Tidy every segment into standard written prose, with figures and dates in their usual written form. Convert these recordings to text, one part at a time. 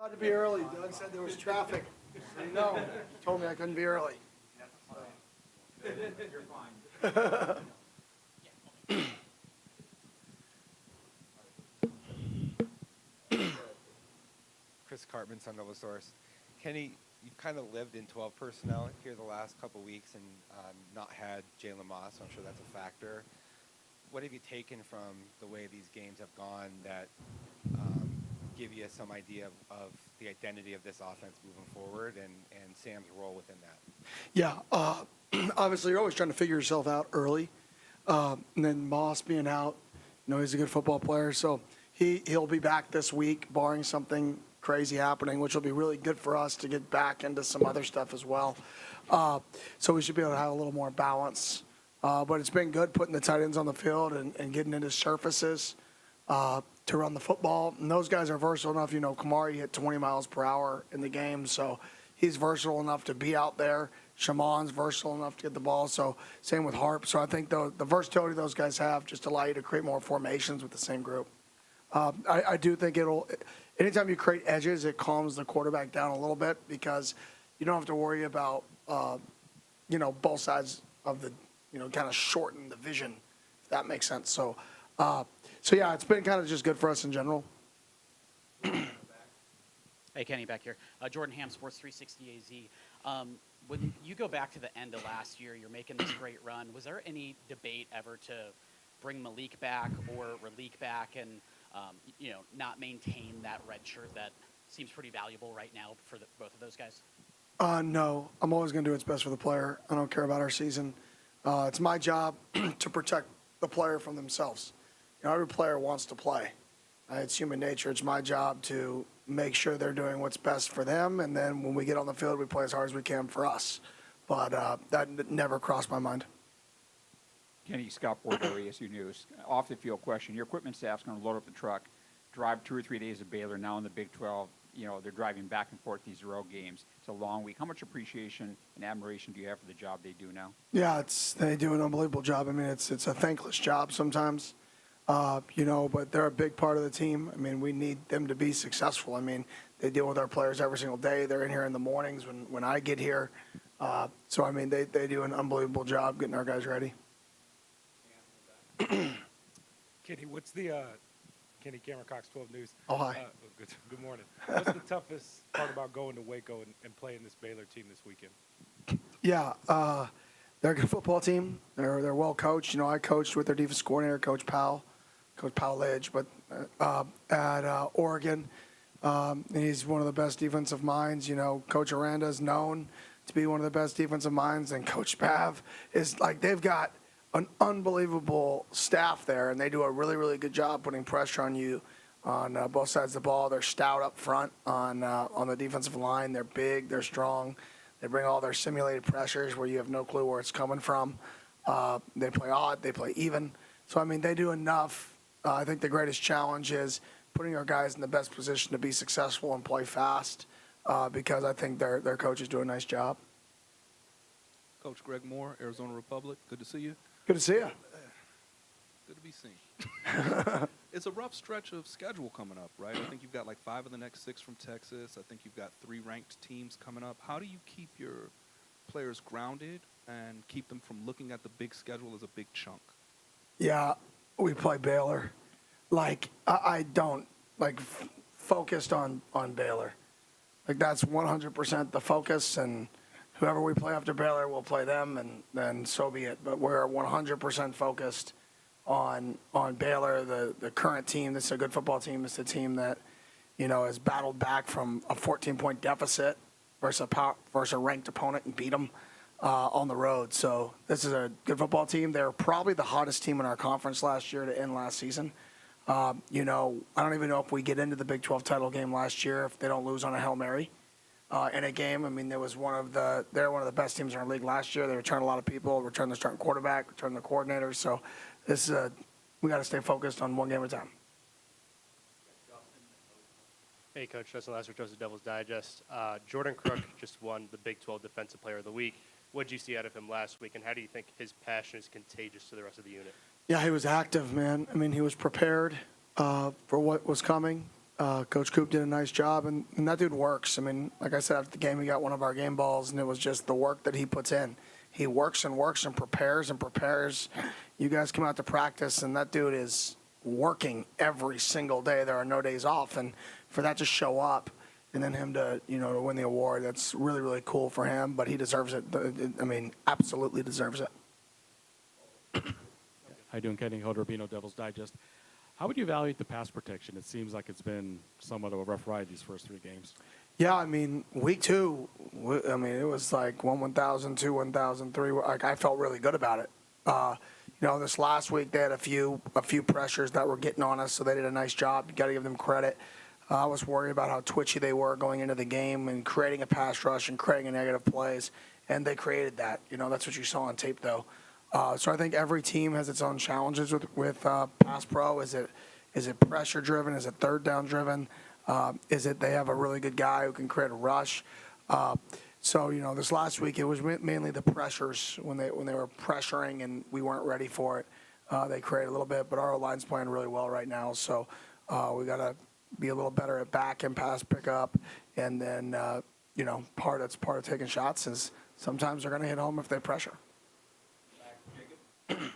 To be early. Doug said there was traffic. No, told me I couldn't be early. You're fine. Chris Cartman, Sun Devil Source. Kenny, you've kind of lived in 12 personnel here the last couple weeks and not had Jalen Moss, so I'm sure that's a factor. What have you taken from the way these games have gone that give you some idea of the identity of this offense moving forward and Sam's role within that? Yeah, obviously you're always trying to figure yourself out early. And then Moss being out, he's a good football player, so he'll be back this week, barring something crazy happening, which will be really good for us to get back into some other stuff as well. So we should be able to have a little more balance. But it's been good putting the tight ends on the field and getting into surfaces to run the football. And those guys are versatile enough. Kamari hit 20 miles per hour in the game, so he's versatile enough to be out there. Shamon's versatile enough to get the ball, so same with Harp. So I think the versatility those guys have just allow you to create more formations with the same group. I do think anytime you create edges, it calms the quarterback down a little bit because you don't have to worry about, both sides of the, kind of shorten the vision, if that makes sense. So yeah, it's been kind of just good for us in general. Hey, Kenny, back here. Jordan Ham, Sports 360 AZ. When you go back to the end of last year, you're making this great run. Was there any debate ever to bring Malik back or Raleek back and, not maintain that red shirt that seems pretty valuable right now for both of those guys? No. I'm always going to do what's best for the player. I don't care about our season. It's my job to protect the player from themselves. Every player wants to play. It's human nature. It's my job to make sure they're doing what's best for them, and then when we get on the field, we play as hard as we can for us. But that never crossed my mind. Kenny, Scott Porter, ASU News. Off the field question. Your equipment staff's going to load up the truck, drive 2 or 3 days to Baylor, now in the Big 12. They're driving back and forth these road games. It's a long week. How much appreciation and admiration do you have for the job they do now? Yeah, they do an unbelievable job. I mean, it's a thankless job sometimes, but they're a big part of the team. I mean, we need them to be successful. I mean, they deal with our players every single day. They're in here in the mornings when I get here. So, I mean, they do an unbelievable job getting our guys ready. Kenny, what's the Kenny Cameron Cox 12 News? Oh, hi. Good morning. What's the toughest part about going to Waco and playing this Baylor team this weekend? Yeah, they're a good football team. They're well coached. I coached with their defense coordinator, Coach Powell Lidge, but at Oregon, and he's one of the best defensive minds. Coach Aranda is known to be one of the best defensive minds, and Coach Pav is they've got an unbelievable staff there, and they do a really, really good job putting pressure on you on both sides of the ball. They're stout up front on the defensive line. They're big. They're strong. They bring all their simulated pressures where you have no clue where it's coming from. They play odd. They play even. So, I mean, they do enough. I think the greatest challenge is putting our guys in the best position to be successful and play fast because I think their coaches do a nice job. Coach Greg Moore, Arizona Republic. Good to see you. Good to see you. Good to be seen. It's a rough stretch of schedule coming up, right? I think you've got 5 of the next 6 from Texas. I think you've got 3 ranked teams coming up. How do you keep your players grounded and keep them from looking at the big schedule as a big chunk? Yeah, we play Baylor. I don't focused on Baylor. That's 100% the focus, and whoever we play after Baylor, we'll play them, and then so be it. But we're 100% focused on Baylor, the current team. This is a good football team. It's a team that, has battled back from a 14-point deficit versus a ranked opponent and beat them on the road. So this is a good football team. They're probably the hottest team in our conference last year to end last season. I don't even know if we get into the Big 12 title game last year if they don't lose on a Hail Mary. In a game. I mean, they're one of the best teams in our league last year. They returned a lot of people, returned the starting quarterback, returned the coordinators. So we got to stay focused on one game at a time. Hey, Coach. Justin Lasser, Joseph Devil's Digest. Jordan Crook just won the Big 12 Defensive Player of the Week. What did you see out of him last week, and how do you think his passion is contagious to the rest of the unit? Yeah, he was active, man. I mean, he was prepared for what was coming. Coach Coop did a nice job, and that dude works. I mean, like I said, after the game, he got one of our game balls, and it was just the work that he puts in. He works and works and prepares and prepares. You guys come out to practice, and that dude is working every single day. There are no days off, and for that to show up and then him to, to win the award, that's really, really cool for him, but he deserves it. I mean, absolutely deserves it. How you doing, Kenny? Hood Rubino, Devil's Digest. How would you evaluate the pass protection? It seems like it's been somewhat of a rough ride these first 3 games. Yeah, I mean, week 2, it was like 1,000, 2, 1,000, 3. Like, I felt really good about it. This last week they had a few pressures that were getting on us, so they did a nice job. You got to give them credit. I was worried about how twitchy they were going into the game and creating a pass rush and creating a negative plays, and they created that. That's what you saw on tape, though. So I think every team has its own challenges with pass pro. Is it pressure driven? Is it third down driven? Is it they have a really good guy who can create a rush? So this last week it was mainly the pressures when they were pressuring and we weren't ready for it. They created a little bit, but our line's playing really well right now. So we got to be a little better at back and pass pickup, and then part of taking shots is sometimes they're going to hit home if they pressure.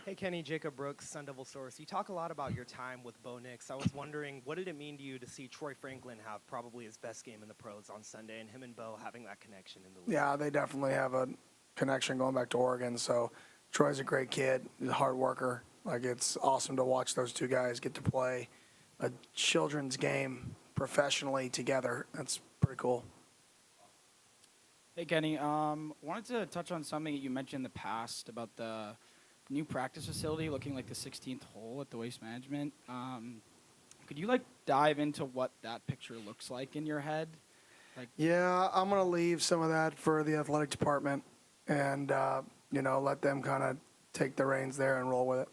Hey, Kenny, Jacob Brooks, Sun Devil Source. You talk a lot about your time with Bo Nix. I was wondering, what did it mean to you to see Troy Franklin have probably his best game in the pros on Sunday, and him and Bo having that connection in the league? Yeah, they definitely have a connection going back to Oregon. So Troy's a great kid, he's a hard worker. Like, it's awesome to watch those two guys get to play a children's game professionally together. That's pretty cool. Hey, Kenny. Wanted to touch on something that you mentioned in the past about the new practice facility looking like the 16th hole at the Waste Management. Could you dive into what that picture looks like in your head? Yeah, I'm going to leave some of that for the athletic department and, let them kind of take the reins there and roll with it.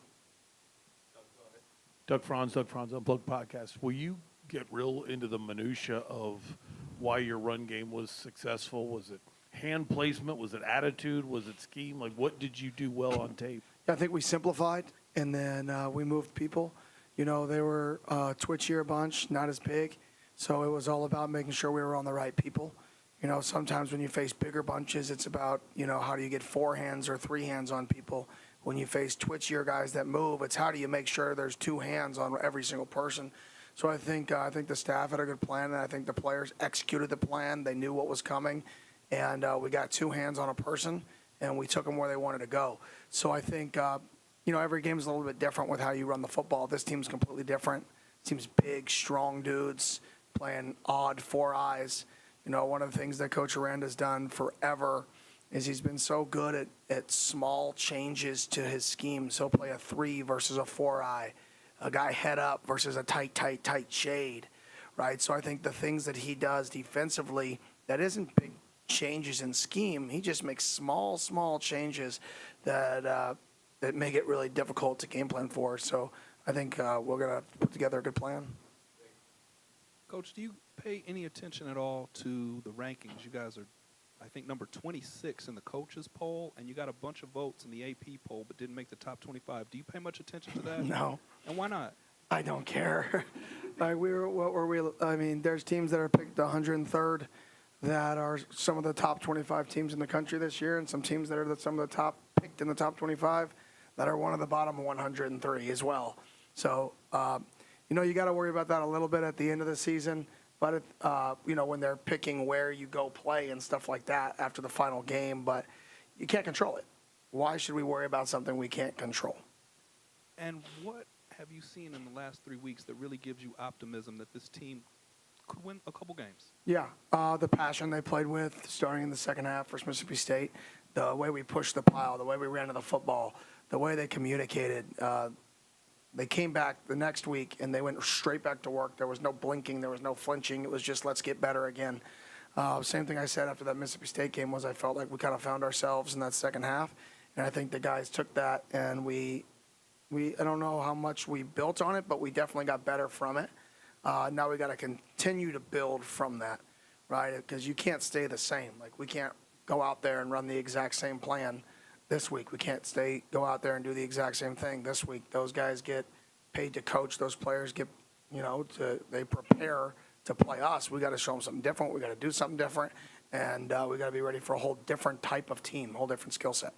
Doug Franz, Unplugged Podcast. Will you get real into the minutia of why your run game was successful? Was it hand placement? Was it attitude? Was it scheme? What did you do well on tape? I think we simplified, and then we moved people. They were twitchier a bunch, not as big. So it was all about making sure we were on the right people. Sometimes when you face bigger bunches, it's about, how do you get 4 hands or 3 hands on people. When you face twitchier guys that move, it's how do you make sure there's 2 hands on every single person. So I think the staff had a good plan, and I think the players executed the plan. They knew what was coming, and we got 2 hands on a person, and we took them where they wanted to go. So I think, every game is a little bit different with how you run the football. This team's completely different. This team's big, strong dudes playing odd 4 eyes. One of the things that Coach Aranda's done forever is he's been so good at small changes to his scheme. So play a 3 versus a 4 eye, a guy head up versus a tight shade, right? So I think the things that he does defensively, that isn't big changes in scheme. He just makes small changes that make it really difficult to game plan for. So I think we're going to put together a good plan. Coach, do you pay any attention at all to the rankings? You guys are, I think, number 26 in the coaches poll, and you got a bunch of votes in the AP poll but didn't make the top 25. Do you pay much attention to that? No. And why not? I don't care. What were we? I mean, there's teams that are picked 103rd that are some of the top 25 teams in the country this year, and some teams that are some of the top picked in the top 25 that are one of the bottom 103 as well. So, you got to worry about that a little bit at the end of the season. But, when they're picking where you go play and stuff like that after the final game, but you can't control it. Why should we worry about something we can't control? And what have you seen in the last 3 weeks that really gives you optimism that this team could win a couple games? Yeah, The passion they played with starting in the second half versus Mississippi State, the way we pushed the pile, the way we ran to the football, the way they communicated. They came back the next week, and they went straight back to work. There was no blinking. There was no flinching. It was just, let's get better again. Same thing I said after that Mississippi State game was I felt like we kind of found ourselves in that second half. And I think the guys took that, and I don't know how much we built on it, but we definitely got better from it. Now we got to continue to build from that, right? Because you can't stay the same. We can't go out there and run the exact same plan this week. We can't go out there and do the exact same thing this week. Those guys get paid to coach. Those players get they prepare to play us. We got to show them something different. We got to do something different, and we got to be ready for a whole different type of team, a whole different skill set.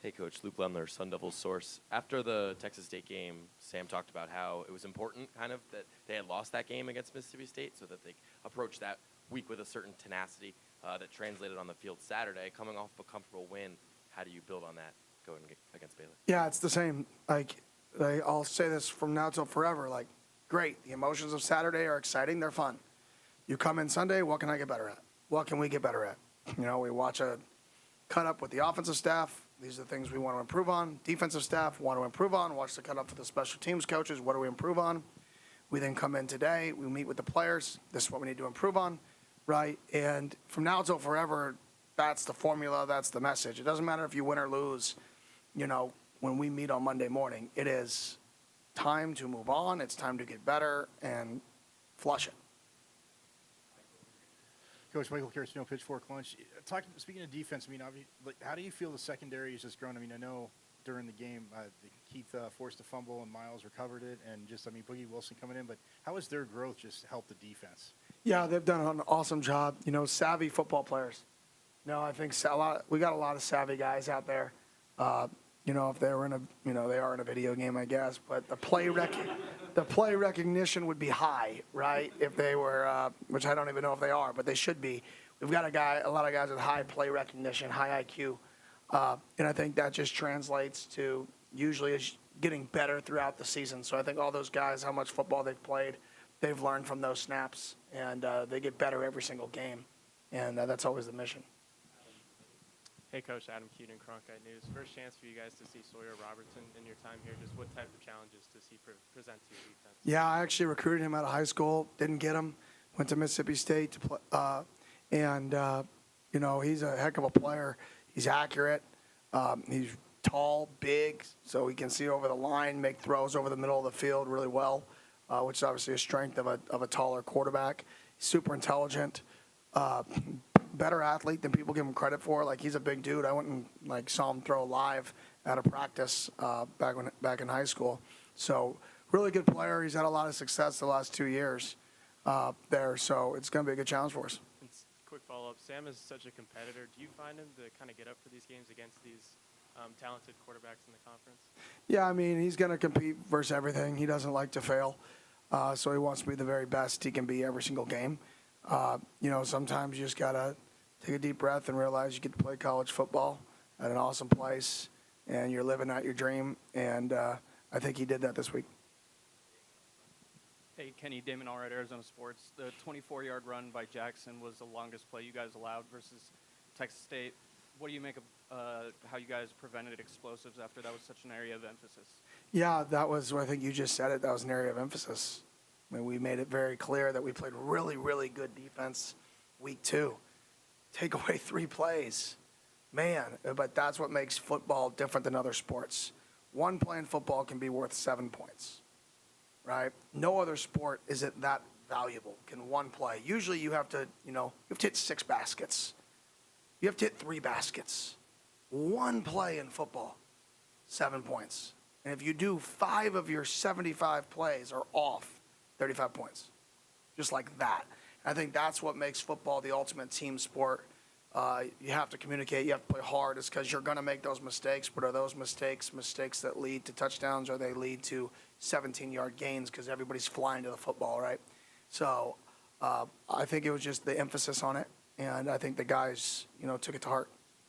Hey, Coach, Luke Lemler, Sun Devils source. After the Texas State game, Sam talked about how it was important kind of that they had lost that game against Mississippi State so that they approached that week with a certain tenacity that translated on the field Saturday. Coming off a comfortable win, how do you build on that going against Baylor? Yeah, it's the same. I'll say this from now till forever. Great. The emotions of Saturday are exciting. They're fun. You come in Sunday, what can I get better at? What can we get better at? We watch a cut up with the offensive staff. These are the things we want to improve on. Defensive staff want to improve on. Watch the cut up for the special teams coaches. What do we improve on? We then come in today. We meet with the players. This is what we need to improve on, right? And from now till forever, that's the formula. That's the message. It doesn't matter if you win or lose. When we meet on Monday morning, it is time to move on. It's time to get better and flush it. Coach Michael Carrasino, Pitchfork Lunch. Speaking of defense, how do you feel the secondary has just grown? I know during the game, Keith forced a fumble and Miles recovered it, and Boogie Wilson coming in. But how has their growth just helped the defense? Yeah, they've done an awesome job. Savvy football players. I think we got a lot of savvy guys out there. If they were in they are in a video game, I guess. But the play recognition would be high, right? If they were, which I don't even know if they are, but they should be. We've got a lot of guys with high play recognition, high IQ, and I think that just translates to usually getting better throughout the season. So I think all those guys, how much football they've played, they've learned from those snaps, and they get better every single game, and that's always the mission. Hey, Coach, Adam Keaton, Cronkite News. First chance for you guys to see Sawyer Robertson in your time here. Just what type of challenges does he present to your defense? Yeah, I actually recruited him out of high school. Didn't get him. Went to Mississippi State to play, and he's a heck of a player. He's accurate. He's tall, big, so he can see over the line, make throws over the middle of the field really well, which is obviously a strength of a taller quarterback. He's super intelligent. Better athlete than people give him credit for. He's a big dude. I went and saw him throw live at a practice back in high school. So really good player. He's had a lot of success the last 2 years there. So it's going to be a good challenge for us. Quick follow-up. Sam is such a competitor. Do you find him to kind of get up for these games against these talented quarterbacks in the conference? Yeah, he's going to compete versus everything. He doesn't like to fail. So he wants to be the very best he can be every single game. Sometimes you just got to take a deep breath and realize you get to play college football at an awesome place, and you're living out your dream, and I think he did that this week. Hey, Kenny, Damon Allred, Arizona Sports. The 24-yard run by Jackson was the longest play you guys allowed versus Texas State. What do you make of how you guys prevented explosives after that was such an area of emphasis? Yeah, that was, I think you just said it, that was an area of emphasis. We made it very clear that we played really, really good defense week 2. Take away 3 plays. Man, but that's what makes football different than other sports. 1 play in football can be worth 7 points, right? No other sport is it that valuable. Can 1 play. Usually you have to, hit 6 baskets. You have to hit 3 baskets. 1 play in football, 7 points. And if you do 5 of your 75 plays are off, 35 points. Just like that. I think that's what makes football the ultimate team sport. You have to communicate. You have to play hard. It's because you're going to make those mistakes. But are those mistakes that lead to touchdowns, or they lead to 17-yard gains because everybody's flying to the football, right? So I think it was just the emphasis on it. And I think the guys, took it to heart.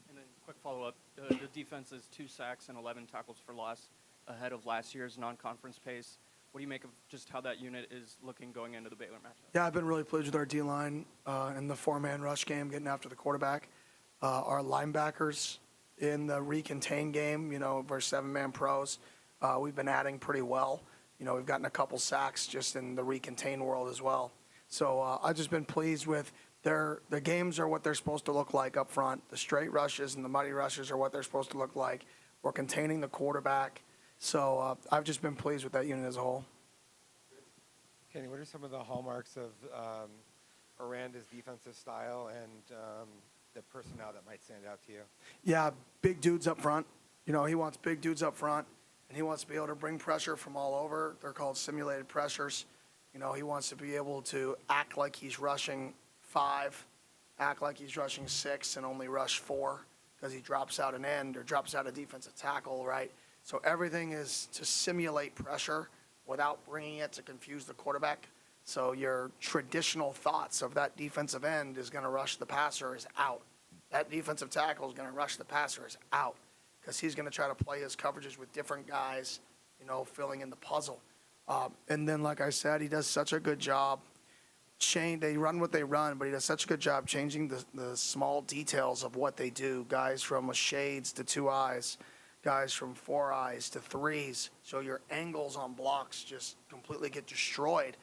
And then quick follow-up. The defense is 2 sacks and 11 tackles for loss ahead of last year's non-conference pace. What do you make of just how that unit is looking going into the Baylor matchup? Yeah, I've been really pleased with our D-line in the 4-man rush game, getting after the quarterback. Our linebackers in the recontain game, versus 7-man pros, we've been adding pretty well. We've gotten a couple sacks just in the recontain world as well. So I've just been pleased with the games are what they're supposed to look like up front. The straight rushes and the muddy rushes are what they're supposed to look like. We're containing the quarterback. So I've just been pleased with that unit as a whole. Kenny, what are some of the hallmarks of Aranda's defensive style and the personnel that might stand out to you? Yeah, big dudes up front. He wants big dudes up front, and he wants to be able to bring pressure from all over. They're called simulated pressures. He wants to be able to act like he's rushing 5, act like he's rushing 6, and only rush 4 because he drops out an end or drops out a defensive tackle, right? So everything is to simulate pressure without bringing it to confuse the quarterback. So your traditional thoughts of that defensive end is going to rush the passer is out. That defensive tackle is going to rush the passer is out because he's going to try to play his coverages with different guys, filling in the puzzle. And then, like I said, he does such a good job. They run what they run, but he does such a good job changing the small details of what they do. Guys from shades to 2 eyes, guys from 4 eyes to 3s. So your angles on blocks just completely get destroyed.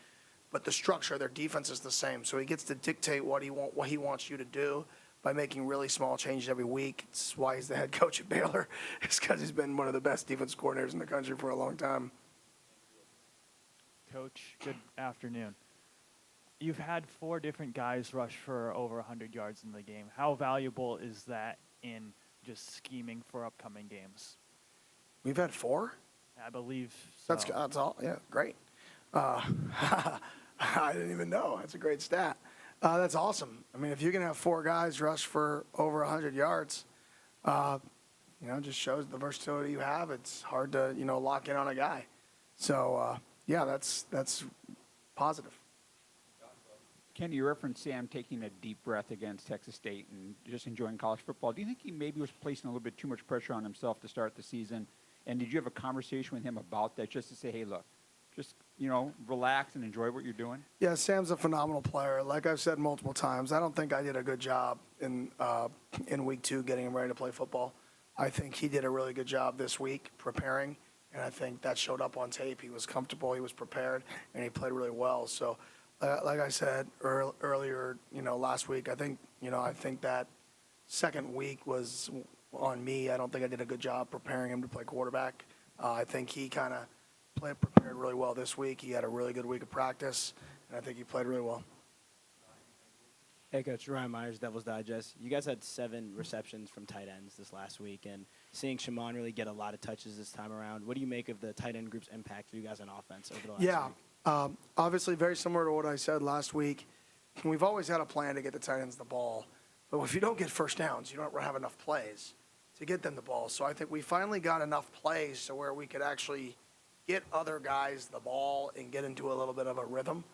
But the structure of their defense is the same. So he gets to dictate what he wants you to do by making really small changes every week. It's why he's the head coach at Baylor. It's because he's been one of the best defense coordinators in the country for a long time. Coach, good afternoon. You've had 4 different guys rush for over 100 yards in the game. How valuable is that in just scheming for upcoming games? We've had 4? I believe so. That's all. Yeah, great. I didn't even know. That's a great stat. That's awesome. I mean, if you can have 4 guys rush for over 100 yards, just shows the versatility you have. It's hard to, lock in on a guy. So, yeah, that's positive. Kenny, you referenced Sam taking a deep breath against Texas State and just enjoying college football. Do you think he maybe was placing a little bit too much pressure on himself to start the season? And did you have a conversation with him about that just to say, hey, look, just, relax and enjoy what you're doing? Yeah, Sam's a phenomenal player. Like I've said multiple times, I don't think I did a good job in week 2 getting him ready to play football. I think he did a really good job this week preparing, and I think that showed up on tape. He was comfortable, he was prepared, and he played really well. So, like I said earlier, last week, I think that second week was on me. I don't think I did a good job preparing him to play quarterback. I think he kind of prepared really well this week. He had a really good week of practice, and I think he played really well. Hey, Coach, Ryan Myers, Devil's Digest. You guys had 7 receptions from tight ends this last week, and seeing Shimon really get a lot of touches this time around, what do you make of the tight end group's impact for you guys on offense over the last week? Obviously very similar to what I said last week. We've always had a plan to get the tight ends the ball, but if you don't get first downs, you don't have enough plays to get them the ball. So I think we finally got enough plays to where we could actually get other guys the ball and get into a little bit of a rhythm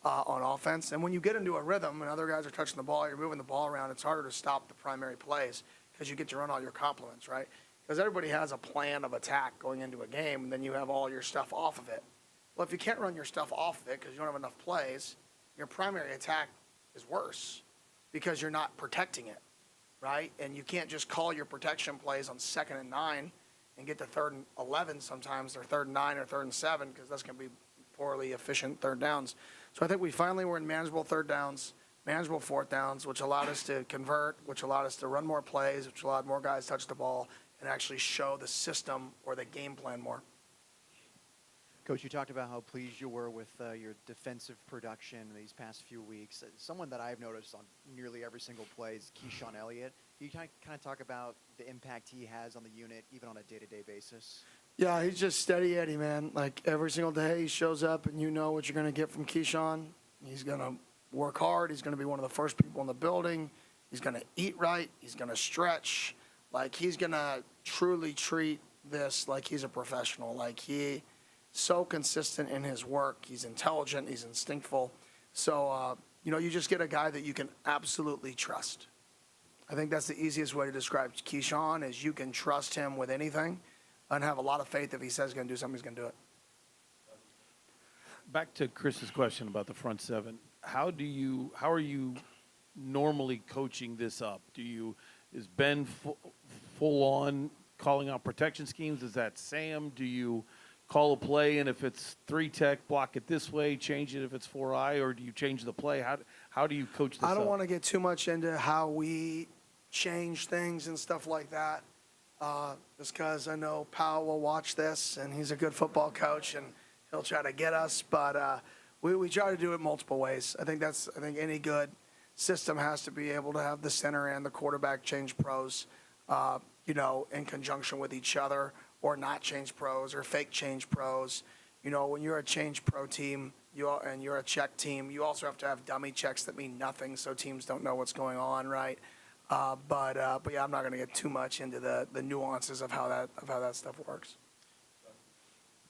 on offense. And when you get into a rhythm and other guys are touching the ball, you're moving the ball around, it's harder to stop the primary plays because you get to run all your complements, right? Because everybody has a plan of attack going into a game, and then you have all your stuff off of it. Well, if you can't run your stuff off of it because you don't have enough plays, your primary attack is worse because you're not protecting it, right? And you can't just call your protection plays on 2nd and 9 and get to 3rd and 11 sometimes, or 3rd and 9 or 3rd and 7, because that's going to be poorly efficient 3rd downs. So I think we finally were in manageable 3rd downs, manageable 4th downs, which allowed us to convert, which allowed us to run more plays, which allowed more guys to touch the ball and actually show the system or the game plan more. Coach, you talked about how pleased you were with your defensive production these past few weeks. Someone that I've noticed on nearly every single play is Keyshawn Elliott. Can you kind of talk about the impact he has on the unit, even on a day-to-day basis? Yeah, he's just steady Eddie, man. Like every single day he shows up and you know what you're going to get from Keyshawn. He's going to work hard. He's going to be one of the first people in the building. He's going to eat right. He's going to stretch. Like he's going to truly treat this like he's a professional. Like he so consistent in his work. He's intelligent. He's instinctful. So, you just get a guy that you can absolutely trust. I think that's the easiest way to describe Keyshawn is you can trust him with anything and have a lot of faith if he says he's going to do something, he's going to do it. Back to Chris's question about the front 7. How are you normally coaching this up? Is Ben full on calling out protection schemes? Is that Sam? Do you call a play, and if it's 3 tech, block it this way, change it if it's 4-eye, or do you change the play? How do you coach this I don't up? want to get too much into how we change things and stuff like that, just because I know Powell will watch this, and he's a good football coach, and he'll try to get us. But we try to do it multiple ways. I think any good system has to be able to have the center and the quarterback change pros, in conjunction with each other, or not change pros or fake change pros. When you're a change pro team, and you're a check team, you also have to have dummy checks that mean nothing, so teams don't know what's going on, right? But yeah, I'm not going to get too much into the nuances of how that stuff works.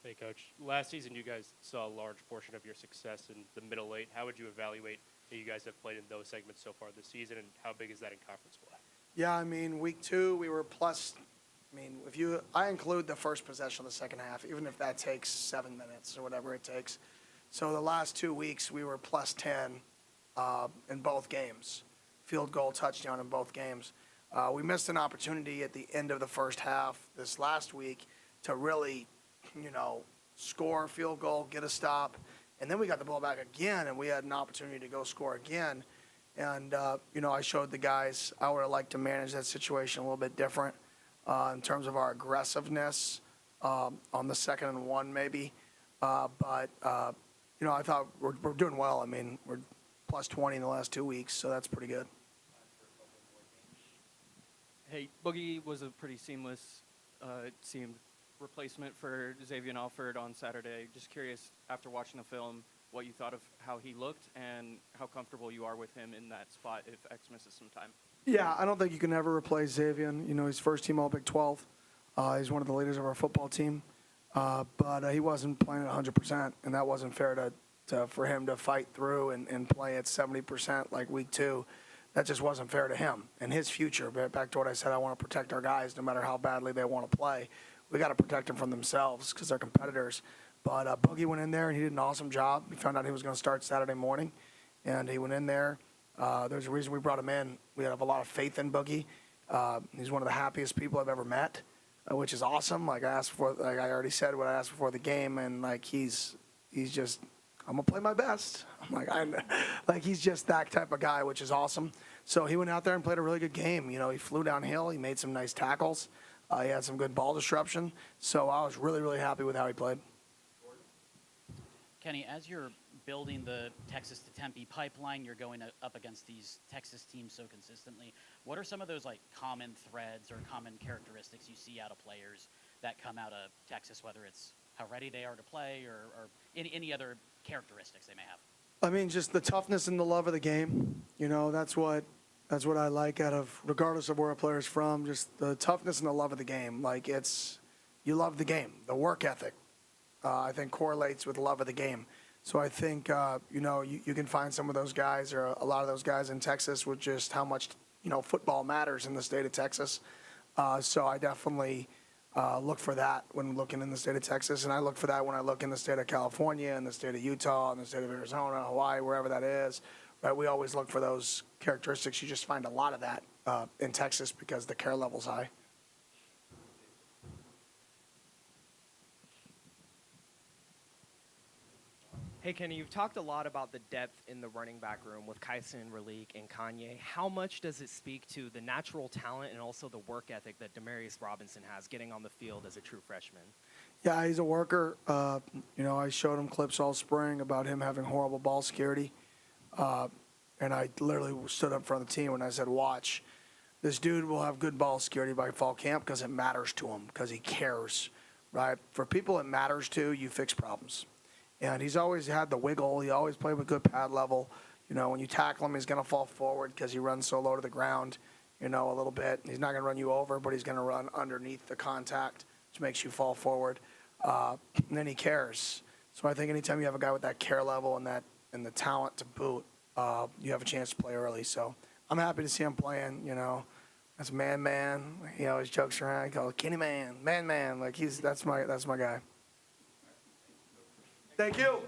Hey, Coach. Last season, you guys saw a large portion of your success in the middle eight. How would you evaluate how you guys have played in those segments so far this season, and how big is that in conference play? Yeah, I mean, week 2 we were plus. I mean, I include the first possession of the second half, even if that takes 7 minutes or whatever it takes. So the last 2 weeks we were plus 10 in both games, field goal, touchdown in both games. We missed an opportunity at the end of the first half this last week to really, score a field goal, get a stop, and then we got the ball back again, and we had an opportunity to go score again. And, I showed the guys I would have liked to manage that situation a little bit different in terms of our aggressiveness on the 2nd and 1 maybe. But I thought we're doing well. I mean, we're plus 20 in the last 2 weeks, so that's pretty good. Hey, Boogie was a pretty seamless, it seemed, replacement for Xavier Alford on Saturday. Just curious, after watching the film, what you thought of how he looked and how comfortable you are with him in that spot if X misses some time. Yeah, I don't think you can ever replace Xavier. He's first team All Big 12. He's one of the leaders of our football team. But he wasn't playing at 100%, and that wasn't fair for him to fight through and play at 70% like week 2. That just wasn't fair to him and his future. But back to what I said, I want to protect our guys no matter how badly they want to play. We got to protect them from themselves because they're competitors. But Boogie went in there, and he did an awesome job. We found out he was going to start Saturday morning, and he went in there. There's a reason we brought him in. We have a lot of faith in Boogie. He's one of the happiest people I've ever met, which is awesome. Like I already said what I asked before the game, and he's just, I'm gonna play my best. He's just that type of guy, which is awesome. So he went out there and played a really good game. He flew downhill. He made some nice tackles. He had some good ball disruption. So I was really, really happy with how he played. Kenny, as you're building the Texas to Tempe pipeline, you're going up against these Texas teams so consistently. What are some of those common threads or common characteristics you see out of players that come out of Texas, whether it's how ready they are to play or any other characteristics they may have? I mean, just the toughness and the love of the game. That's what I like out of, regardless of where a player's from, just the toughness and the love of the game. You love the game. The work ethic, I think, correlates with love of the game. So I think, you can find some of those guys or a lot of those guys in Texas with just how much, football matters in the state of Texas. So I definitely look for that when looking in the state of Texas. And I look for that when I look in the state of California and the state of Utah and the state of Arizona, Hawaii, wherever that is. Right? We always look for those characteristics. You just find a lot of that in Texas because the care level's high. Hey, Kenny, you've talked a lot about the depth in the running back room with Kyson, Raleek, and Kanye. How much does it speak to the natural talent and also the work ethic that Demarius Robinson has getting on the field as a true freshman? Yeah, he's a worker. I showed him clips all spring about him having horrible ball security. And I literally stood up in front of the team and I said, watch, this dude will have good ball security by fall camp because it matters to him, because he cares, right? For people it matters to, you fix problems. And he's always had the wiggle. He always played with good pad level. When you tackle him, he's going to fall forward because he runs so low to the ground, a little bit. He's not going to run you over, but he's going to run underneath the contact, which makes you fall forward. And then he cares. So I think anytime you have a guy with that care level and the talent to boot, you have a chance to play early. So I'm happy to see him playing, That's man. He always jokes around. He calls it Kenny Man. That's my guy. Thank you.